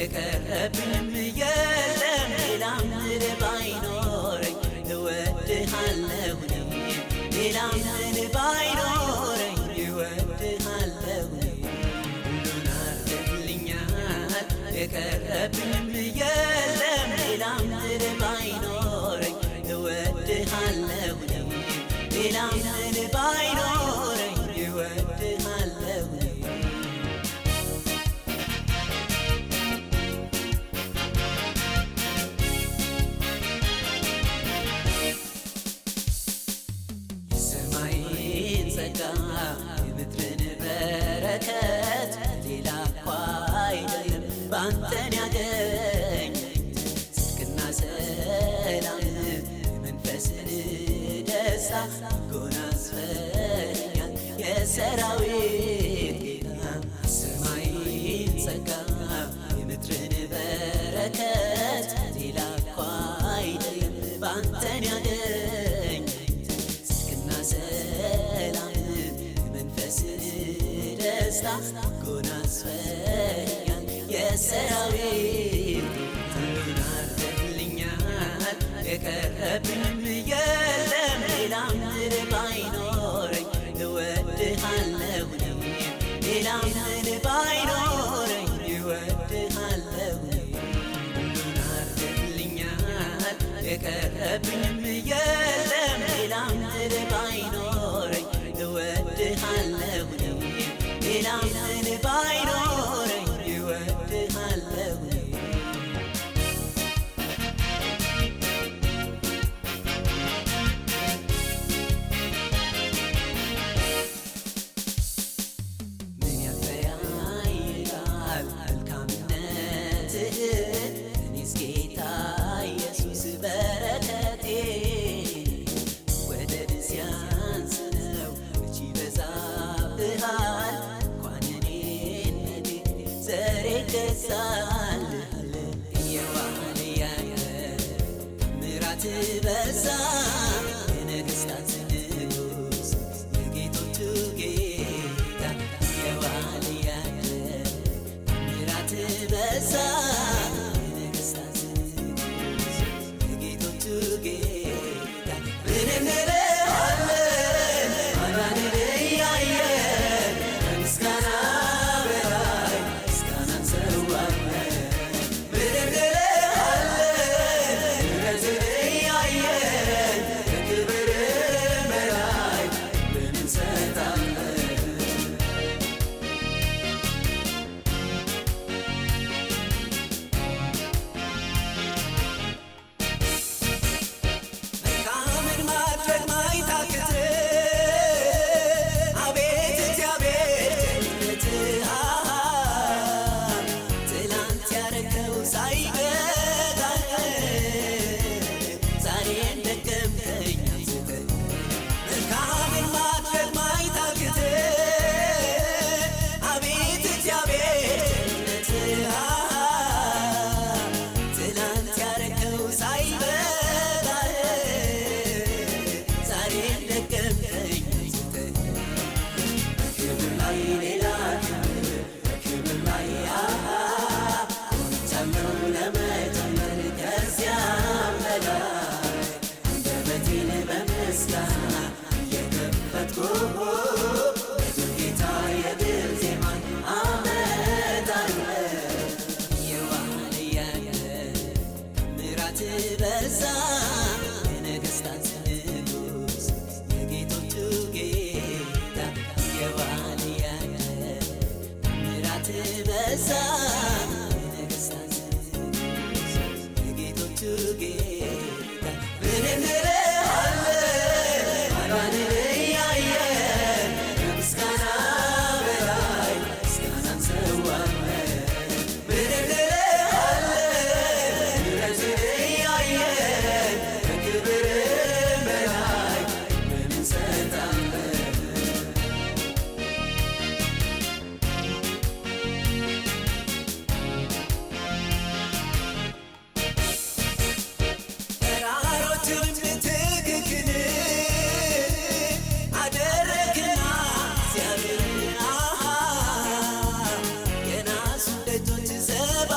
የቀረብኝም የለም ሌላ ምን ባይኖረኝ እወድሃለሁ ሌላ ምን ባይኖረኝ እወድሃለሁ ሁሉን አድርገህልኛል የቀረብኝም የለም ሌላ ምን ባይኖረኝ እወድሃለሁ ሌላ ምን ባይኖረኝ እወድሃለሁ የሰማይን ጸጋ የምድርን በረከት ሌላ እኮ አይደለም ባንተን ያገኘሁት ጽድቅና ሰላም የመንፈስን ደስታ ጎናጽፈኸኛል የሰራዊት ጌታ የሰማይን ጸጋ የምድርን በረከት ሌላ እኮ አይደለም ባንተን ያገኘሁት ጽድቅና ሰላም የመንፈስን ደስታ ጎናጽፈኸኛል የሰራዊት ሁሉን አድርገህልኛል የቀረብኝም የለም ሌላ ምን ባይኖረኝ እወድሃለሁ ሌላ ምን ባይኖረኝ እወድሃለሁ ሁሉን አድርገህልኛል የቀረብኝም የለም ሌላ ምን ባይኖረኝ እወድሃለሁ ሌላ ምን ባይኖረኝ እወድሃለሁ እኔስ ጌታ ኢየሱስ በረከቴ ወደድ ሲያንስ ነው መች ይበዛብሃል እንኳን እኔነቴ ዘሬ ገዛልሃል እየዋህልያለ ምሕረት በዛ የነገሥታት ንጉሥ የጌቶቹ ጌታ እየዋህልያለ ምሕረት በዛ የነገሥታት ንጉሥ የጌቶቹ ጌታ ምን እንልሃለን ማዳንህን እያየን ከምስጋና በላይ ምስጋናን እንሰዋለን ምን እንልሃለን ምሕረትህን እያየን ከክብር በላይ ምን እንሰጣለን በዛ የነገሥታት ንጉሥ የጌቶቹ ጌታ የዋህልያለ ምሕረት በዛ የነገሥታት ንጉሥ የጌቶቹ ጌታ ምን እንልሃለን ማዳንህን እያየን ከምስጋና በላይ ምስጋናን እንሰዋለን ምን እንልሃለን ምሕረትህን እያየን ከክብር በላይ ምን እንሰጣለን ደጆች ሰባ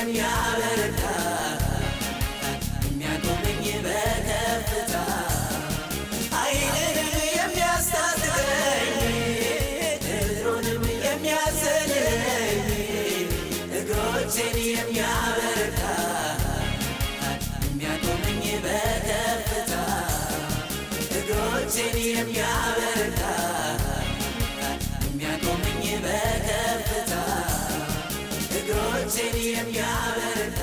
የሚያበረታ የሚያቆመኝ በከፍታ ኃይልን የሚያስታጥቀኝ እግሩንም የሚያዘልለኝ እግሮቼን የሚያበረታ የሚያቆመኝ በከፍታ እግሮቼን የሚያበረታ የሚያቆመኝ በከፍታ እግሮቼን የሚያበረታ